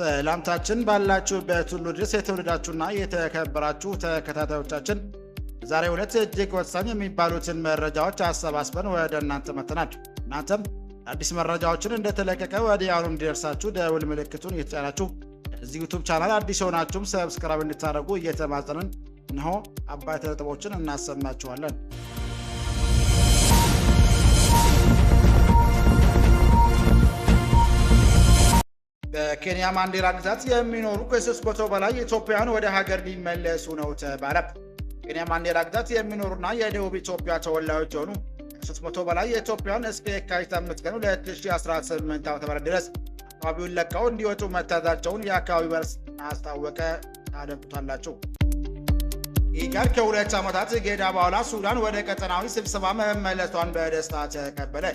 ሰላምታችን ባላችሁበት ሁሉ ድረስ የተወደዳችሁና የተከበራችሁ ተከታታዮቻችን ዛሬው ዕለት እጅግ ወሳኝ የሚባሉትን መረጃዎች አሰባስበን ወደ እናንተ መጥተናል። እናንተም አዲስ መረጃዎችን እንደተለቀቀ ወዲያውኑ እንዲደርሳችሁ ደውል ምልክቱን እየተጫናችሁ እዚህ ዩቲዩብ ቻናል አዲስ ሆናችሁም ሰብስክራይብ እንድታደርጉ እየተማጸንን እነሆ አባይ ነጥቦችን እናሰማችኋለን። በኬንያ ማንዴራ ግዛት የሚኖሩ ከ300 በላይ ኢትዮጵያውያን ወደ ሀገር ሊመለሱ ነው ተባለ። ኬንያ ማንዴራ ግዛት የሚኖሩና የደቡብ ኢትዮጵያ ተወላጆች የሆኑ ከ300 በላይ ኢትዮጵያውያን እስከ የካቲት 5 ቀን 2018 ዓ.ም ድረስ አካባቢውን ለቀው እንዲወጡ መታዘዛቸውን የአካባቢው ባለስልጣን አስታወቀ። ታደምጡታላችሁ። ኢጋድ ከ2 ዓመታት ገዳ በኋላ ሱዳን ወደ ቀጠናዊ ስብሰባ መመለሷን በደስታ ተቀበለ።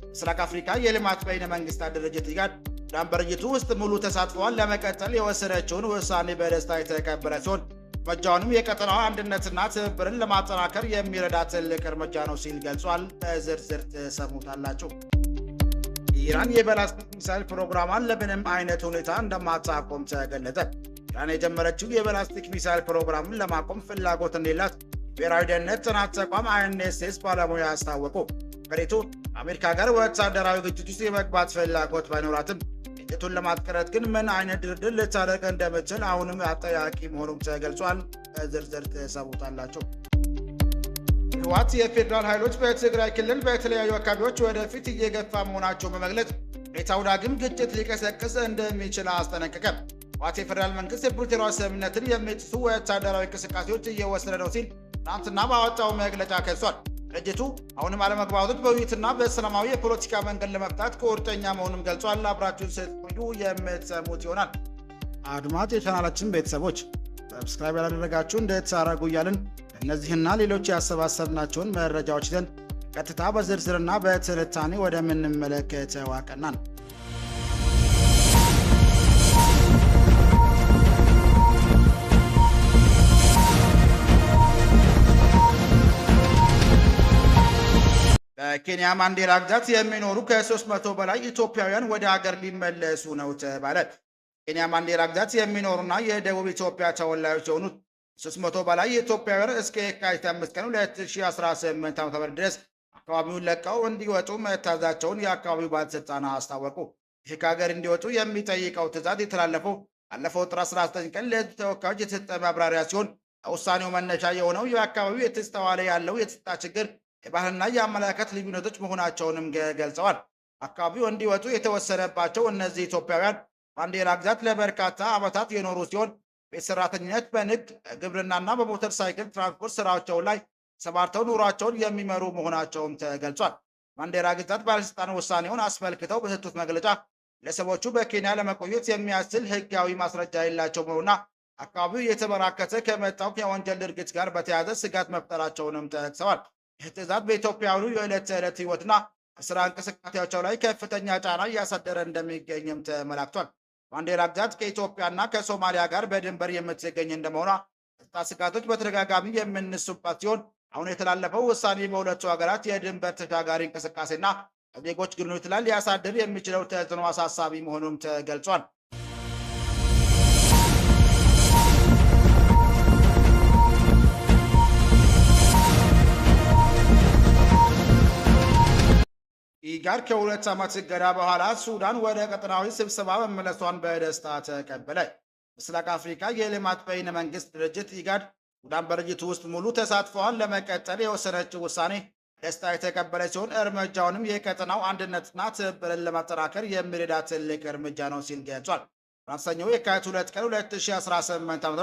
ምስራቅ አፍሪካ የልማት በይነ መንግስታት ድርጅት ኢጋድ ሱዳን በድርጅቱ ውስጥ ሙሉ ተሳትፎዋን ለመቀጠል የወሰደችውን ውሳኔ በደስታ የተቀበለ ሲሆን እርምጃውንም የቀጠናዊ አንድነትና ትብብርን ለማጠናከር የሚረዳ ትልቅ እርምጃ ነው ሲል ገልጿል። በዝርዝር ትሰሙታላችሁ። ኢራን የባላስቲክ ሚሳይል ፕሮግራሟን ለምንም አይነት ሁኔታ እንደማታቆም ተገለጸ። ኢራን የጀመረችው የባላስቲክ ሚሳይል ፕሮግራምን ለማቆም ፍላጎት እንደሌላት ብሔራዊ ደህንነት ጥናት ተቋም አይኤንኤስኤስ ባለሙያ አስታወቁ። ሀገሪቱ አሜሪካ ጋር ወታደራዊ ግጭት ውስጥ የመግባት ፍላጎት ባይኖራትም ግጭቱን ለማስቀረት ግን ምን አይነት ድርድር ልታደርግ እንደምትችል አሁንም አጠያቂ መሆኑም ተገልጿል። በዝርዝር ትሰሙታላችሁ። ህወሓት የፌዴራል ኃይሎች በትግራይ ክልል በተለያዩ አካባቢዎች ወደፊት እየገፋ መሆናቸው በመግለጽ ሁኔታው ዳግም ግጭት ሊቀሰቅስ እንደሚችል አስጠነቀቀ። ህወሓት የፌዴራል መንግስት የፕሪቶሪያ ስምምነትን የሚጥሱ ወታደራዊ እንቅስቃሴዎች እየወሰደ ነው ሲል ትናንትና ባወጣው መግለጫ ከሷል። ድርጅቱ አሁንም አለመግባባቶች በውይይትና በሰላማዊ የፖለቲካ መንገድ ለመፍታት ቁርጠኛ መሆኑን ገልጿል። አብራችሁን ስትቆዩ የምትሰሙት ይሆናል። አድማጭ የቻናላችን ቤተሰቦች ሰብስክራይብ ያላደረጋችሁ እንድታደርጉ እያልን እነዚህና ሌሎች ያሰባሰብናቸውን መረጃዎች ይዘን ቀጥታ በዝርዝርና በትንታኔ ወደምንመለከተው አቀናን። በኬንያ ማንዴራ ግዛት የሚኖሩ ከ300 በላይ ኢትዮጵያውያን ወደ ሀገር ሊመለሱ ነው ተባለ። ኬንያ ማንዴራ ግዛት የሚኖሩና የደቡብ ኢትዮጵያ ተወላጆች የሆኑት 300 በላይ ኢትዮጵያውያን እስከ የካቲት 5 ቀን 2018 ዓ.ም ድረስ አካባቢውን ለቀው እንዲወጡ መታዘዛቸውን የአካባቢው ባለስልጣን አስታወቁ። ይህ ከሀገር እንዲወጡ የሚጠይቀው ትዕዛዝ የተላለፈው ባለፈው ጥር 19 ቀን ለሕዝብ ተወካዮች የተሰጠ ማብራሪያ ሲሆን ውሳኔው መነሻ የሆነው የአካባቢው የተስተዋለ ያለው የጸጥታ ችግር የባህልና የአመለካከት ልዩነቶች መሆናቸውንም ገልጸዋል። አካባቢው እንዲወጡ የተወሰነባቸው እነዚህ ኢትዮጵያውያን ማንዴራ ግዛት ለበርካታ ዓመታት የኖሩ ሲሆን ቤት ሰራተኝነት፣ በንግድ ግብርናና በሞተር ሳይክል ትራንስፖርት ስራቸው ላይ ተሰማርተው ኑሯቸውን የሚመሩ መሆናቸውም ተገልጿል። ማንዴራ ግዛት ባለስልጣን ውሳኔውን አስመልክተው በሰጡት መግለጫ ግለሰቦቹ በኬንያ ለመቆየት የሚያስችል ህጋዊ ማስረጃ የሌላቸው መሆኑና አካባቢው እየተበራከተ ከመጣው የወንጀል ድርጊት ጋር በተያያዘ ስጋት መፍጠራቸውንም ጠቅሰዋል። ይህ ትዕዛዝ በኢትዮጵያውያኑ የዕለት ተዕለት ህይወትና ስራ እንቅስቃሴያቸው ላይ ከፍተኛ ጫና እያሳደረ እንደሚገኝም ተመላክቷል። ማንዴራ ግዛት ከኢትዮጵያና ከሶማሊያ ጋር በድንበር የምትገኝ እንደመሆኗ ጸጥታ ስጋቶች በተደጋጋሚ የምንሱባት ሲሆን አሁን የተላለፈው ውሳኔ በሁለቱ ሀገራት የድንበር ተሻጋሪ እንቅስቃሴና ዜጎች ግንኙነት ላይ ሊያሳድር የሚችለው ተጽዕኖ አሳሳቢ መሆኑም ተገልጿል። ኢጋድ ከ2 ዓመት ገዳ በኋላ ሱዳን ወደ ቀጠናዊ ስብሰባ መመለሷን በደስታ ተቀበለ። ምስራቅ አፍሪካ የልማት በይነ መንግስት ድርጅት ኢጋድ ሱዳን በድርጅቱ ውስጥ ሙሉ ተሳትፎዋን ለመቀጠል የወሰነችው ውሳኔ ደስታ የተቀበለ ሲሆን እርምጃውንም የቀጠናው አንድነትና ትብብርን ለማጠናከር የሚረዳ ትልቅ እርምጃ ነው ሲል ገልጿል። ማክሰኞ የካቲት 2 ቀን 2018 ዓ.ም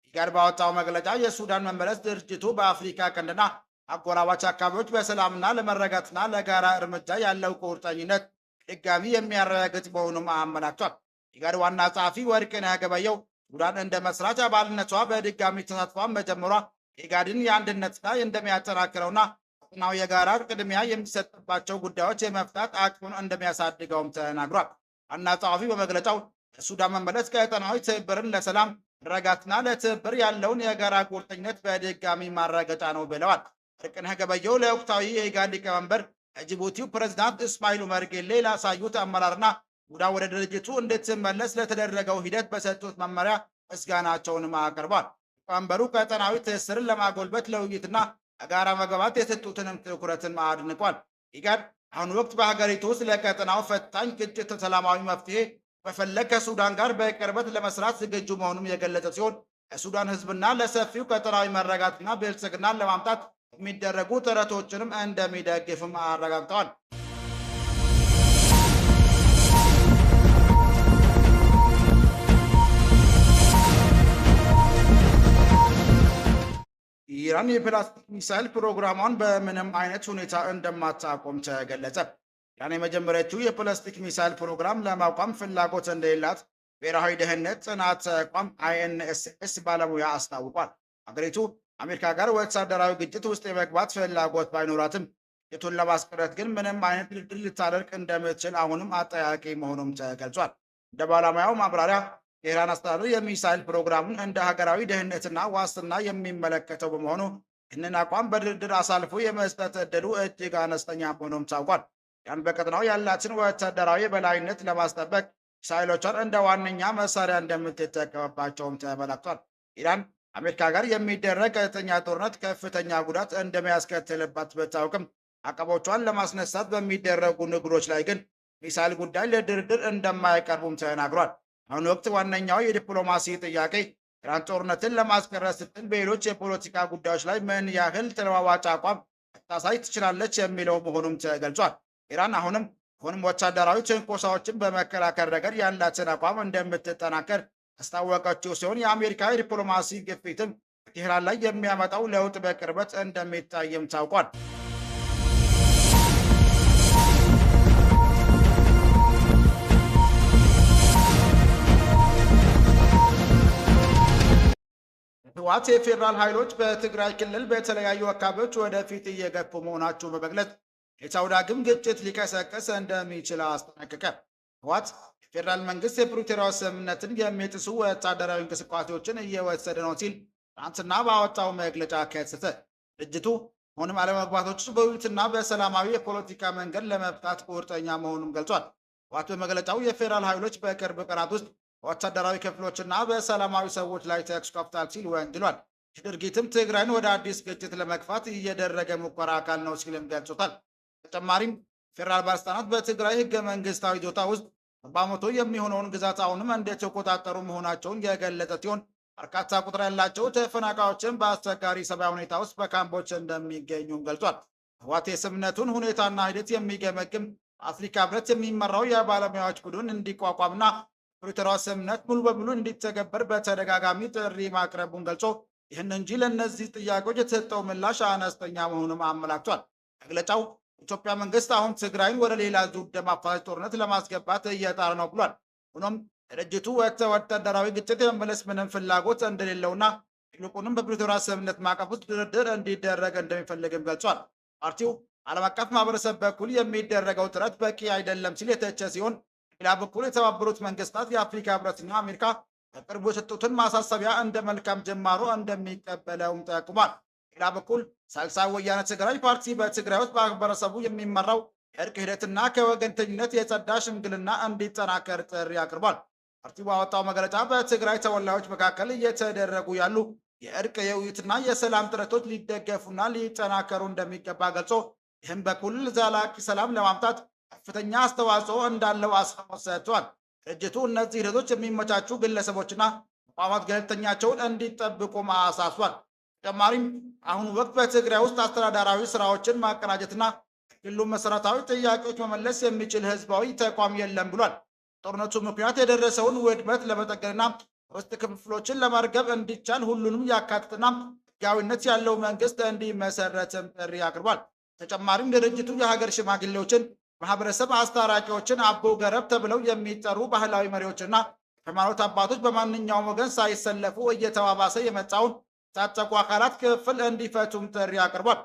ኢጋድ ባወጣው መግለጫ የሱዳን መመለስ ድርጅቱ በአፍሪካ ቀንድና አጎራባች አካባቢዎች በሰላምና ለመረጋጋትና ለጋራ እርምጃ ያለው ቁርጠኝነት ድጋሚ የሚያረጋግጥ መሆኑን አመላክቷል። ኢጋድ ዋና ጸሐፊ ወርቅነህ ገበየሁ ሱዳን እንደ መስራች አባልነቷ በድጋሚ ተሳትፏን መጀመሯ ኢጋድን የአንድነትና እንደሚያጠናክረውና ቀጠናው የጋራ ቅድሚያ የሚሰጥባቸው ጉዳዮች የመፍታት አቅሙን እንደሚያሳድገውም ተናግሯል። ዋና ጸሐፊ በመግለጫው የሱዳን መመለስ ቀጠናዊ ትብብርን ለሰላም መረጋጋትና ለትብብር ያለውን የጋራ ቁርጠኝነት በድጋሚ ማረጋገጫ ነው ብለዋል። ወርቅነህ ገበየሁ ለወቅታዊ የኢጋድ ሊቀመንበር የጅቡቲው ፕሬዝዳንት እስማኤል ኡመር ጌሌ ላሳዩት አመራርና ይሁዳ ወደ ድርጅቱ እንድትመለስ ለተደረገው ሂደት በሰጡት መመሪያ ምስጋናቸውንም አቅርቧል። ሊቀመንበሩ ቀጠናዊ ትስስርን ለማጎልበት ለውይይትና ለጋራ መግባባት የሰጡትንም ትኩረትን አድንቋል። ኢጋድ አሁን ወቅት በሀገሪቱ ውስጥ ለቀጠናው ፈታኝ ግጭት ሰላማዊ መፍትሄ መፈለግ ከሱዳን ጋር በቅርበት ለመስራት ዝግጁ መሆኑን የገለጸ ሲሆን ለሱዳን ሕዝብና ለሰፊው ቀጠናዊ መረጋጋትና ብልጽግናን ለማምጣት የሚደረጉ ጥረቶችንም እንደሚደግፍም አረጋግጠዋል። ኢራን የፕላስቲክ ሚሳይል ፕሮግራሟን በምንም አይነት ሁኔታ እንደማታቆም ተገለጸ። ኢራን የመጀመሪያዎቹ የፕላስቲክ ሚሳይል ፕሮግራም ለማቋም ፍላጎት እንደሌላት ብሔራዊ ደህንነት ጥናት ተቋም INSS ባለሙያ አስታውቋል። ሀገሪቱ አሜሪካ ጋር ወታደራዊ ግጭት ውስጥ የመግባት ፍላጎት ባይኖራትም ግጭቱን ለማስቀረት ግን ምንም አይነት ድርድር ልታደርግ እንደምትችል አሁንም አጠያቂ መሆኑም ተገልጿል። እንደ ባለሙያው ማብራሪያ የኢራን አስተዳደር የሚሳይል ፕሮግራሙን እንደ ሀገራዊ ደህንነትና ዋስትና የሚመለከተው በመሆኑ ይህንን አቋም በድርድር አሳልፎ የመስጠት ዕድሉ እጅግ አነስተኛ መሆኑም ታውቋል። ኢራን በቀጠናው ያላትን ወታደራዊ የበላይነት ለማስጠበቅ ሚሳይሎቿን እንደ ዋነኛ መሳሪያ እንደምትጠቀምባቸውም ተመላክቷል። ኢራን አሜሪካ ጋር የሚደረግ ቀጥተኛ ጦርነት ከፍተኛ ጉዳት እንደሚያስከትልባት ብታውቅም አቀቦቿን ለማስነሳት በሚደረጉ ንግዶች ላይ ግን ሚሳይል ጉዳይ ለድርድር እንደማይቀርቡም ተናግሯል። አሁን ወቅት ዋነኛው የዲፕሎማሲ ጥያቄ ኢራን ጦርነትን ለማስቀረት ስትል በሌሎች የፖለቲካ ጉዳዮች ላይ ምን ያህል ተለዋዋጭ አቋም ታሳይ ትችላለች የሚለው መሆኑም ተገልጿል። ኢራን አሁንም ወታደራዊ ትንኮሳዎችን በመከላከል ረገድ ያላትን አቋም እንደምትጠናከር ያስታወቀችው ሲሆን የአሜሪካ የዲፕሎማሲ ግፊትም ቴህራን ላይ የሚያመጣው ለውጥ በቅርበት እንደሚታይም ታውቋል። ህወሓት የፌዴራል ኃይሎች በትግራይ ክልል በተለያዩ አካባቢዎች ወደፊት እየገፉ መሆናቸው በመግለጽ ሁኔታው ዳግም ግጭት ሊቀሰቀስ እንደሚችል አስጠነቀቀ። ህወሓት የፌዴራል መንግስት የፕሪቶሪያው ስምምነትን የሚጥሱ ወታደራዊ እንቅስቃሴዎችን እየወሰደ ነው ሲል ትናንትና ባወጣው መግለጫ ከሰተ። ድርጅቱ አሁንም አለመግባባቶች በውይይትና በሰላማዊ የፖለቲካ መንገድ ለመፍታት ቁርጠኛ መሆኑን ገልጿል። ህወሓት በመግለጫው የፌዴራል ኃይሎች በቅርብ ቀናት ውስጥ በወታደራዊ ክፍሎችና በሰላማዊ ሰዎች ላይ ተኩስ ከፍተዋል ሲል ወንጅሏል። ይህ ድርጊትም ትግራይን ወደ አዲስ ግጭት ለመግፋት እየደረገ ሙከራ አካል ነው ሲልም ገልጾታል። በተጨማሪም ፌዴራል ባለስልጣናት በትግራይ ህገ መንግስታዊ ይዞታ ውስጥ 40% የሚሆነውን ግዛት አሁንም እንደተቆጣጠሩ መሆናቸውን የገለጸ ሲሆን በርካታ ቁጥር ያላቸው ተፈናቃዮችን በአስቸጋሪ ሰብአዊ ሁኔታ ውስጥ በካምፖች እንደሚገኙም ገልጿል። ህወሓት የስምምነቱን ሁኔታና ሂደት የሚገመግም በአፍሪካ ህብረት የሚመራው የባለሙያዎች ቡድን እንዲቋቋምና ፕሪቶሪያው ስምምነት ሙሉ በሙሉ እንዲተገበር በተደጋጋሚ ጥሪ ማቅረቡን ገልጾ ይህን እንጂ ለእነዚህ ጥያቄዎች የተሰጠው ምላሽ አነስተኛ መሆኑን አመላክቷል። መግለጫው የኢትዮጵያ መንግስት አሁን ትግራይን ወደ ሌላ ዙር ደም አፋሳሽ ጦርነት ለማስገባት እየጣረ ነው ብሏል። ሆኖም ድርጅቱ ወታደራዊ ግጭት የመመለስ ምንም ፍላጎት እንደሌለውና ይልቁንም በፕሪቶሪያ ስምምነት ማዕቀፍ ውስጥ ድርድር እንዲደረግ እንደሚፈልግም ገልጿል። ፓርቲው ዓለም አቀፍ ማህበረሰብ በኩል የሚደረገው ጥረት በቂ አይደለም ሲል የተቸ ሲሆን ሌላ በኩል የተባበሩት መንግስታት፣ የአፍሪካ ህብረትና አሜሪካ በቅርቡ የሰጡትን ማሳሰቢያ እንደ መልካም ጅማሮ እንደሚቀበለውም ጠቁሟል። ሌላ በኩል ሳልሳይ ወያነ ትግራይ ፓርቲ በትግራይ ውስጥ በማህበረሰቡ የሚመራው የእርቅ ሂደትና ከወገንተኝነት የጸዳ ሽምግልና እንዲጠናከር ጥሪ አቅርቧል። ፓርቲው ባወጣው መግለጫ በትግራይ ተወላጆች መካከል እየተደረጉ ያሉ የእርቅ የውይይትና የሰላም ጥረቶች ሊደገፉና ሊጠናከሩ እንደሚገባ ገልጾ ይህም በኩል ዘላቂ ሰላም ለማምጣት ከፍተኛ አስተዋጽኦ እንዳለው አጽንኦት ሰጥቷል። ድርጅቱ እነዚህ ሂደቶች የሚመቻቹ ግለሰቦችና ተቋማት ገለልተኛቸውን እንዲጠብቁ አሳስቧል። ተጨማሪም አሁኑ ወቅት በትግራይ ውስጥ አስተዳደራዊ ስራዎችን ማቀናጀትና ክልሉ መሰረታዊ ጥያቄዎች መመለስ የሚችል ህዝባዊ ተቋም የለም ብሏል። ጦርነቱ ምክንያት የደረሰውን ውድመት ለመጠገንና ውስጥ ክፍፍሎችን ለማርገብ እንዲቻል ሁሉንም ያካትትና ህጋዊነት ያለው መንግስት እንዲመሰረትም ጥሪ አቅርቧል። ተጨማሪም ድርጅቱ የሀገር ሽማግሌዎችን፣ ማህበረሰብ አስታራቂዎችን፣ አቦ ገረብ ተብለው የሚጠሩ ባህላዊ መሪዎችና ሃይማኖት አባቶች በማንኛውም ወገን ሳይሰለፉ እየተባባሰ የመጣውን የታጠቁ አካላት ክፍል እንዲፈቱም ጥሪ አቅርቧል።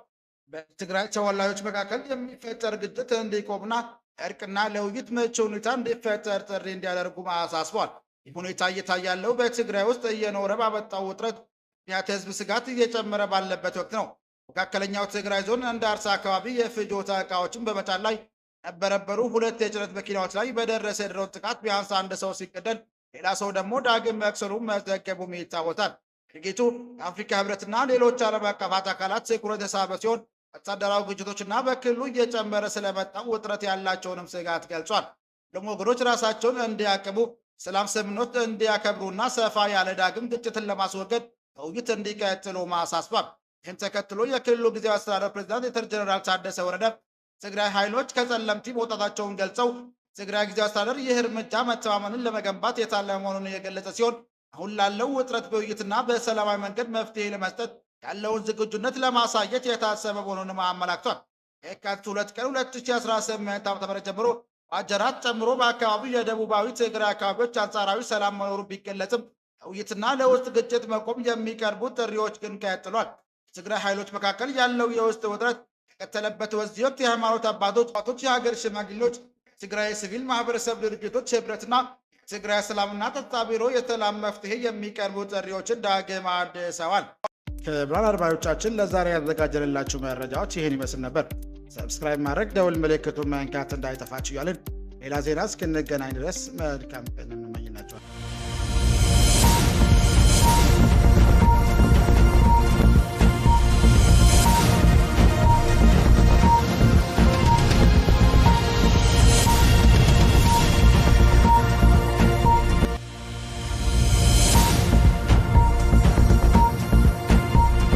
በትግራይ ተወላጆች መካከል የሚፈጠር ግጭት እንዲቆምና እርቅና ለውይይት ምቹ ሁኔታ እንዲፈጠር ጥሪ እንዲያደርጉ አሳስቧል። ይህ ሁኔታ እየታየ ያለው በትግራይ ውስጥ እየኖረ ባመጣው ውጥረት ምክንያት የህዝብ ስጋት እየጨመረ ባለበት ወቅት ነው። መካከለኛው ትግራይ ዞን እንደ አርሳ አካባቢ የፍጆታ እቃዎችን በመጫን ላይ ነበረበሩ ሁለት የጭነት መኪናዎች ላይ በደረሰ የድሮን ጥቃት ቢያንስ አንድ ሰው ሲገደል ሌላ ሰው ደግሞ ዳግም መቁሰሉን መዘገቡም ይታወሳል። ድርጊቱ የአፍሪካ ህብረትና ሌሎች ዓለም አቀፍ አካላት ትኩረት የሳበ ሲሆን ወታደራዊ ግጭቶችና በክልሉ እየጨመረ ስለመጣው ውጥረት ያላቸውንም ስጋት ገልጿል። ሁሉም ወገኖች ራሳቸውን እንዲያቅቡ፣ ሰላም ስምምነት እንዲያከብሩና ሰፋ ያለ ዳግም ግጭትን ለማስወገድ ውይይት እንዲቀጥሉ ማሳስቧል። ይህን ተከትሎ የክልሉ ጊዜያዊ አስተዳደር ፕሬዝዳንት ሌተና ጀነራል ታደሰ ወረደ ትግራይ ኃይሎች ከጸለምቲ መውጣታቸውን ገልጸው ትግራይ ጊዜያዊ አስተዳደር ይህ እርምጃ መተማመንን ለመገንባት የታለመ መሆኑን የገለጸ ሲሆን አሁን ላለው ውጥረት በውይይትና በሰላማዊ መንገድ መፍትሄ ለመስጠት ያለውን ዝግጁነት ለማሳየት የታሰበ መሆኑንም አመላክቷል። የካቲት 2 ቀን 2018 ዓ.ም ጀምሮ ዋጀራት ጨምሮ በአካባቢው የደቡባዊ ትግራይ አካባቢዎች አንጻራዊ ሰላም መኖሩ ቢገለጽም ውይይትና ለውስጥ ግጭት መቆም የሚቀርቡ ጥሪዎች ግን ቀጥሏል። ትግራይ ኃይሎች መካከል ያለው የውስጥ ውጥረት የቀጠለበት በዚህ ወቅት የሃይማኖት አባቶች፣ የሀገር ሽማግሌዎች፣ ትግራይ ሲቪል ማህበረሰብ ድርጅቶች ህብረትና ትግራይ ሰላምና ጸጥታ ቢሮ የሰላም መፍትሄ የሚቀርቡ ጥሪዎችን ዳግም አድሰዋል። ክቡራን አድማጮቻችን ለዛሬ ያዘጋጀንላችሁ መረጃዎች ይህን ይመስል ነበር። ሰብስክራይብ ማድረግ፣ ደውል ምልክቱን መንካት እንዳይጠፋችሁ እያልን ሌላ ዜና እስክንገናኝ ድረስ መልካም ቀን